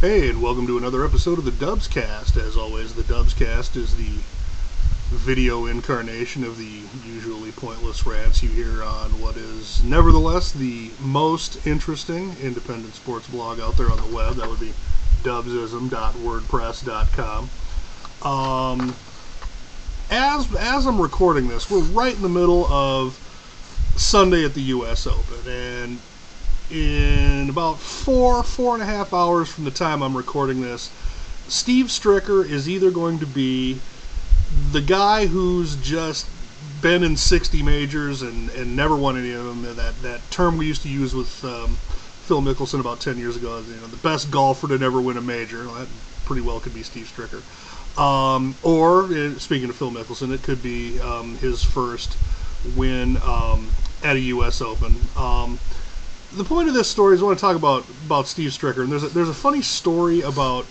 Hey, and welcome to another episode of the Dubscast. As always, the Dubscast is the video incarnation of the usually pointless rants you hear on what is nevertheless the most interesting independent sports blog out there on the web. That would be dubsism.wordpress.com. As I'm recording this, we're right in the middle of Sunday at the U.S. Open, and in about four and a half hours from the time I'm recording this, Steve Stricker is either going to be the guy who's just been in 60 majors and never won any of them, that term we used to use with Phil Mickelson about 10 years ago, the best golfer to never win a major. Well, that pretty well could be Steve Stricker. Or, speaking of Phil Mickelson, it could be his first win at a U.S. Open. The point of this story is I want to talk about Steve Stricker, and there's a funny story about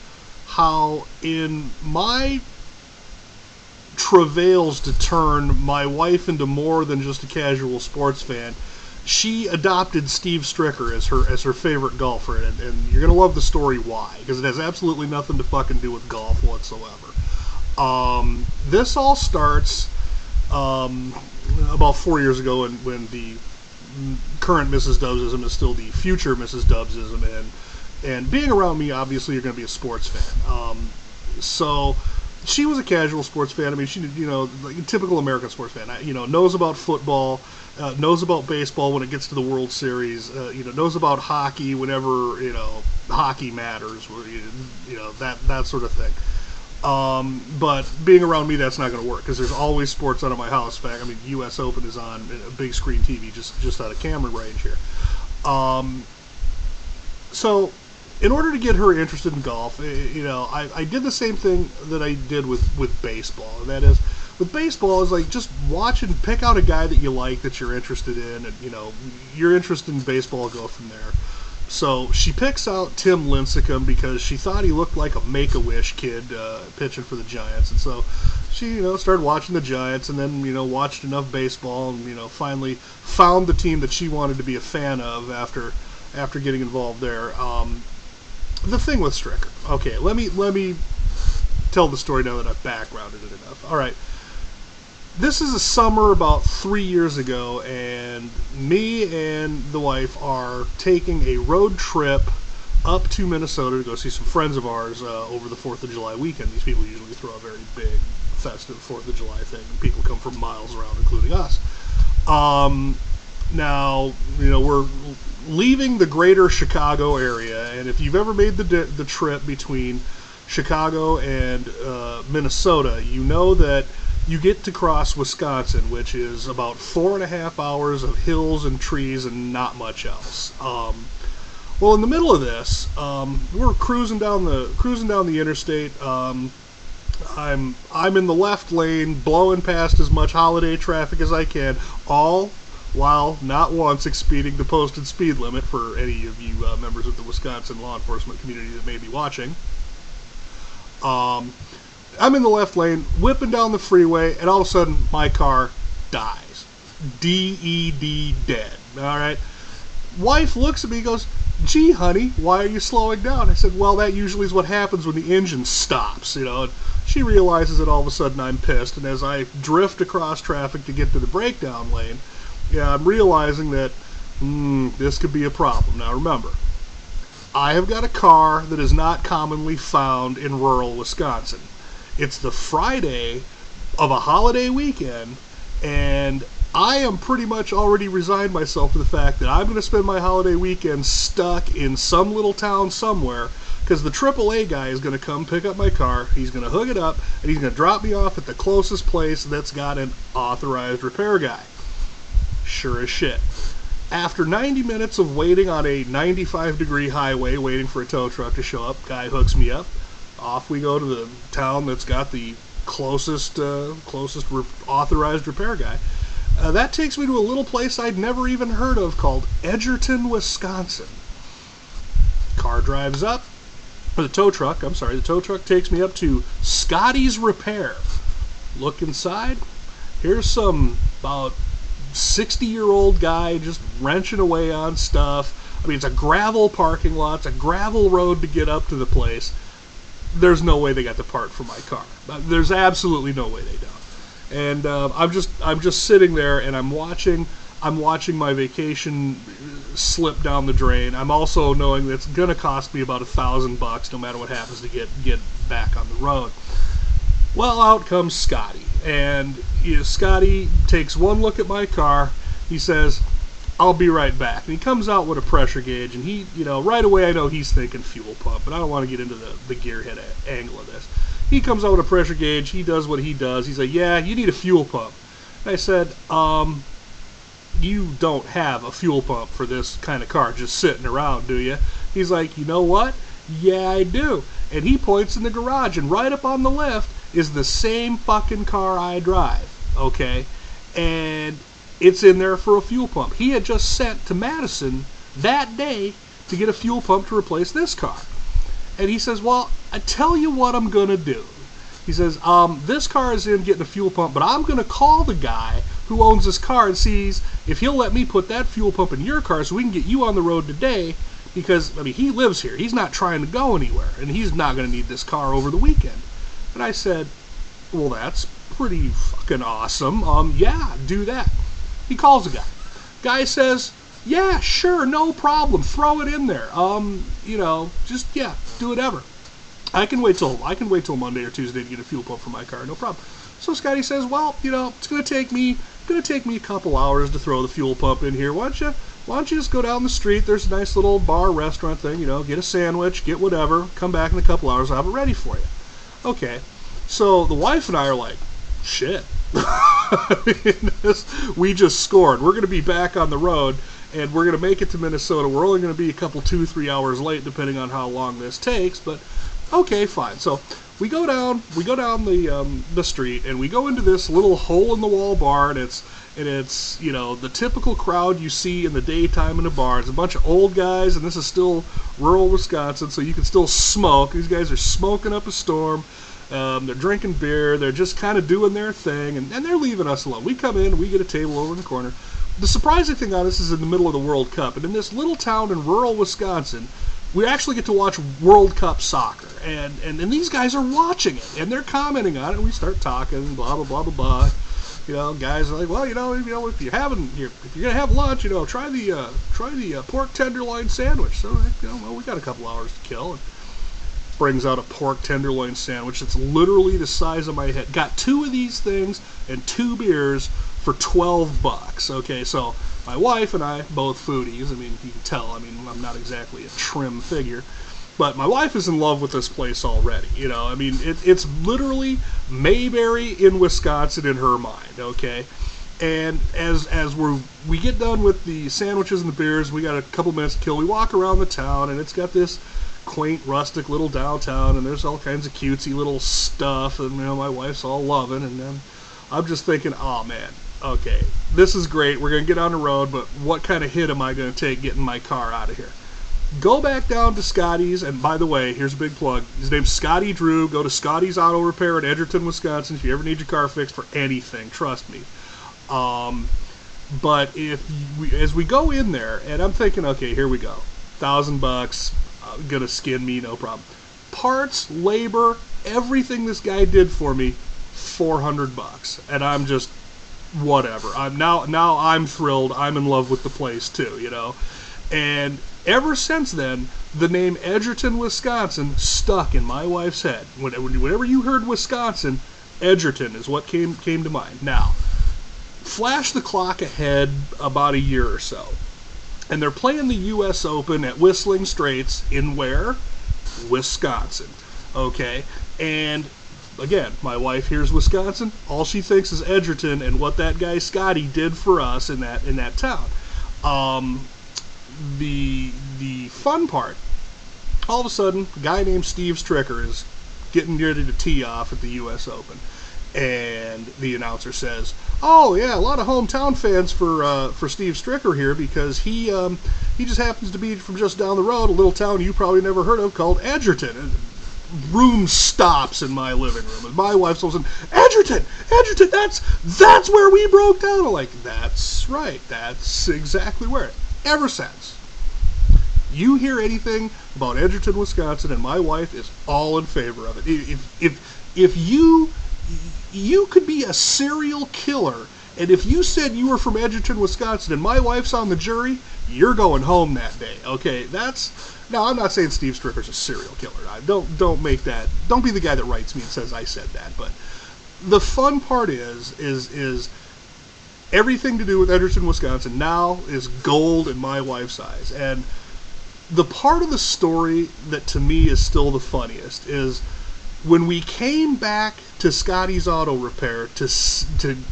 how in my travails to turn my wife into more than just a casual sports fan, she adopted Steve Stricker as her favorite golfer, and you're gonna love the story why, because it has absolutely nothing to fucking do with golf whatsoever. This all starts about 4 years ago when the current Mrs. Dubsism is still the future Mrs. Dubsism, and being around me, obviously, you're going to be a sports fan. So she was a casual sports fan. I mean, she, like a typical American sports fan. Knows about football, knows about baseball when it gets to the World Series. Knows about hockey whenever hockey matters. That sort of thing. But being around me, that's not going to work because there's always sports out of my house. In fact, U.S. Open is on a big screen TV just out of camera range here. So, in order to get her interested in golf, I did the same thing that I did with baseball. And that is, with baseball, is like just watch and pick out a guy that you like that you're interested in, and your interest in baseball, go from there. So she picks out Tim Lincecum because she thought he looked like a Make-A-Wish kid pitching for the Giants. And so she, started watching the Giants and then, watched enough baseball and, finally found the team that she wanted to be a fan of after getting involved there. The thing with Stricker. Okay, let me tell the story now that I've backgrounded it enough. All right. This is a summer about 3 years ago, and me and the wife are taking a road trip up to Minnesota to go see some friends of ours over the 4th of July weekend. These people usually throw a very big, festive 4th of July thing, and people come from miles around, including us. Now, we're leaving the greater Chicago area, and if you've ever made the trip between Chicago and Minnesota, you know that you get to cross Wisconsin, which is about 4.5 hours of hills and trees and not much else. Well, in the middle of this, we're cruising down the interstate. I'm in the left lane, blowing past as much holiday traffic as I can, all while not once exceeding the posted speed limit for any of you members of the Wisconsin law enforcement community that may be watching. I'm in the left lane, whipping down the freeway, and all of a sudden, my car dies. D-E-D, dead. All right? Wife looks at me and goes, "Gee, honey, why are you slowing down?" I said, "Well, that usually is what happens when the engine stops, And she realizes that all of a sudden I'm pissed, and as I drift across traffic to get to the breakdown lane, I'm realizing that, this could be a problem. Now, remember, I have got a car that is not commonly found in rural Wisconsin. It's the Friday of a holiday weekend, and I am pretty much already resigned myself to the fact that I'm going to spend my holiday weekend stuck in some little town somewhere, because the AAA guy is going to come pick up my car, he's going to hook it up, and he's going to drop me off at the closest place that's got an authorized repair guy. Sure as shit. After 90 minutes of waiting on a 95-degree highway, waiting for a tow truck to show up, guy hooks me up. Off we go to the town that's got the closest authorized repair guy. That takes me to a little place I'd never even heard of called Edgerton, Wisconsin. Car drives up. The tow truck takes me up to Scotty's Repair. Look inside. Here's some about 60-year-old guy just wrenching away on stuff. I mean, it's a gravel parking lot, it's a gravel road to get up to the place. There's no way they got the part for my car. There's absolutely no way they don't. And I'm just sitting there and I'm watching my vacation slip down the drain. I'm also knowing that it's gonna cost me about $1,000 no matter what happens to get back on the road. Well, out comes Scotty, and Scotty takes one look at my car. He says, "I'll be right back." And he comes out with a pressure gauge, and he, right away I know he's thinking fuel pump, but I don't want to get into the gearhead angle of this. He comes out with a pressure gauge. He does what he does. He's like, "Yeah, you need a fuel pump." And I said, "You don't have a fuel pump for this kind of car just sitting around, do you?" He's like, "You know what? Yeah, I do." And he points in the garage, and right up on the left is the same fucking car I drive, okay? And it's in there for a fuel pump. He had just sent to Madison that day to get a fuel pump to replace this car. And he says, "Well, I tell you what I'm going to do." He says, "This car is in getting a fuel pump, but I'm going to call the guy who owns this car and sees if he'll let me put that fuel pump in your car so we can get you on the road today, because, I mean, he lives here. He's not trying to go anywhere, and he's not going to need this car over the weekend." And I said, "Well, that's pretty fucking awesome. Yeah, do that." He calls the guy. Guy says, "Yeah, sure, no problem. Throw it in there. Just, yeah, do whatever. I can wait till Monday or Tuesday to get a fuel pump for my car, no problem." So Scotty says, "Well, it's gonna take me a couple hours to throw the fuel pump in here. Why don't you just go down the street? There's a nice little bar restaurant thing, get a sandwich, get whatever, come back in a couple hours, I'll have it ready for you." Okay. So the wife and I are like, shit. We just scored. We're going to be back on the road, and we're going to make it to Minnesota. We're only going to be a couple, 2-3 hours late, depending on how long this takes. But okay, fine. So we go down the street, and we go into this little hole-in-the-wall bar, and it's the typical crowd you see in the daytime in a bar. It's a bunch of old guys, and this is still rural Wisconsin, so you can still smoke. These guys are smoking up a storm. They're drinking beer. They're just kind of doing their thing, and they're leaving us alone. We come in, we get a table over in the corner. The surprising thing on this is in the middle of the World Cup, and in this little town in rural Wisconsin, we actually get to watch World Cup soccer, and these guys are watching it, and they're commenting on it, and we start talking, blah, blah, blah, blah, blah. Guys are like, "Well, if you're gonna have lunch, try the pork tenderloin sandwich." So, well, we got a couple hours to kill, and brings out a pork tenderloin sandwich that's literally the size of my head. Got 2 of these things and 2 beers for $12. Okay, so my wife and I, both foodies. I mean, you can tell. I mean, I'm not exactly a trim figure, but my wife is in love with this place already. I mean, it's literally Mayberry in Wisconsin in her mind. Okay, and as we get done with the sandwiches and the beers, we got a couple minutes to kill. We walk around the town, and it's got this quaint, rustic little downtown, and there's all kinds of cutesy little stuff, and my wife's all loving, and then I'm just thinking, oh man, okay, this is great, we're gonna get on the road, but what kind of hit am I gonna take getting my car out of here? Go back down to Scotty's, and by the way, here's a big plug. His name's Scotty Drew. Go to Scotty's Auto-Repair in Edgerton, Wisconsin if you ever need your car fixed for anything, trust me. But as we go in there, and I'm thinking, okay, here we go, $1,000, gonna skin me, no problem. Parts, labor, everything this guy did for me, $400, and I'm just whatever. Now I'm thrilled. I'm in love with the place too, And ever since then, the name Edgerton, Wisconsin, stuck in my wife's head. Whenever you heard Wisconsin, Edgerton is what came to mind. Now, flash the clock ahead about a year or so. And they're playing the U.S. Open at Whistling Straits in where? Wisconsin. Okay? And, again, my wife hears Wisconsin. All she thinks is Edgerton and what that guy Scotty did for us in that town. The fun part, all of a sudden, a guy named Steve Stricker is getting ready to tee off at the U.S. Open. And the announcer says, "Oh yeah, a lot of hometown fans for Steve Stricker here, because he just happens to be from just down the road, a little town you probably never heard of called Edgerton." And room stops in my living room, and my wife's all saying, Edgerton, that's where we broke down." I'm like, that's right, that's exactly where. Ever since. You hear anything about Edgerton, Wisconsin, and my wife is all in favor of it. If you could be a serial killer, and if you said you were from Edgerton, Wisconsin, and my wife's on the jury, you're going home that day. Okay, now I'm not saying Steve Stricker's a serial killer. Don't make that. Don't be the guy that writes me and says I said that. But the fun part is everything to do with Edgerton, Wisconsin now is gold in my wife's eyes. And the part of the story that to me is still the funniest is when we came back to Scotty's Auto Repair to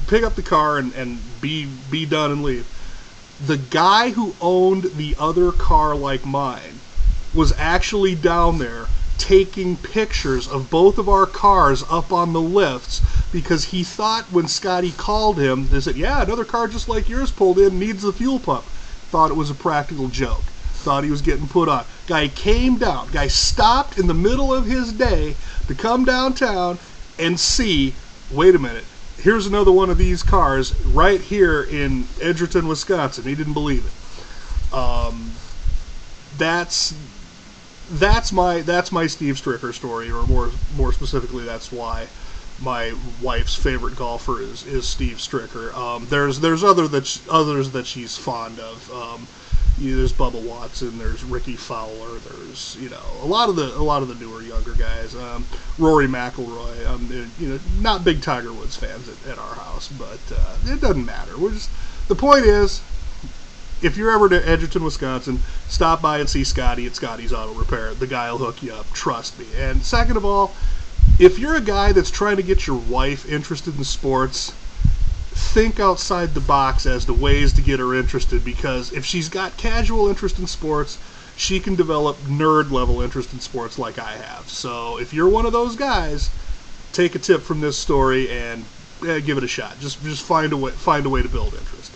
pick up the car and be done and leave. The guy who owned the other car like mine was actually down there taking pictures of both of our cars up on the lifts because he thought when Scotty called him, they said, yeah, another car just like yours pulled in, needs the fuel pump. Thought it was a practical joke. Thought he was getting put on. Guy came down. Guy stopped in the middle of his day to come downtown and see, wait a minute, here's another one of these cars right here in Edgerton, Wisconsin. He didn't believe it. That's my Steve Stricker story, or more specifically, that's why my wife's favorite golfer is Steve Stricker. There's others that she's fond of. There's Bubba Watson, there's Ricky Fowler, there's a lot of the newer younger guys. Rory McIlroy. Not big Tiger Woods fans at our house, but it doesn't matter. The point is, if you're ever to Edgerton, Wisconsin, stop by and see Scotty at Scotty's Auto Repair. The guy will hook you up, trust me. And second of all, if you're a guy that's trying to get your wife interested in sports, think outside the box as to ways to get her interested, because if she's got casual interest in sports, she can develop nerd level interest in sports like I have. So if you're one of those guys, take a tip from this story and give it a shot. Just find a way to build interest.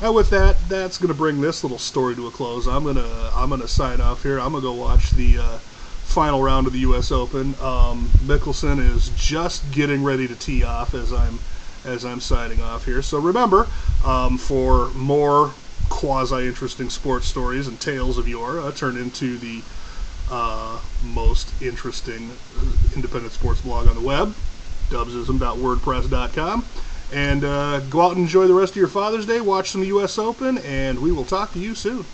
With that's gonna bring this little story to a close. I'm gonna sign off here. I'm gonna go watch the final round of the U.S. Open. Mickelson is just getting ready to tee off as I'm signing off here. So remember, for more quasi-interesting sports stories and tales of yore, turn into the most interesting independent sports blog on the web, Dubsism.wordpress.com. And go out and enjoy the rest of your Father's Day, watch some U.S. Open, and we will talk to you soon.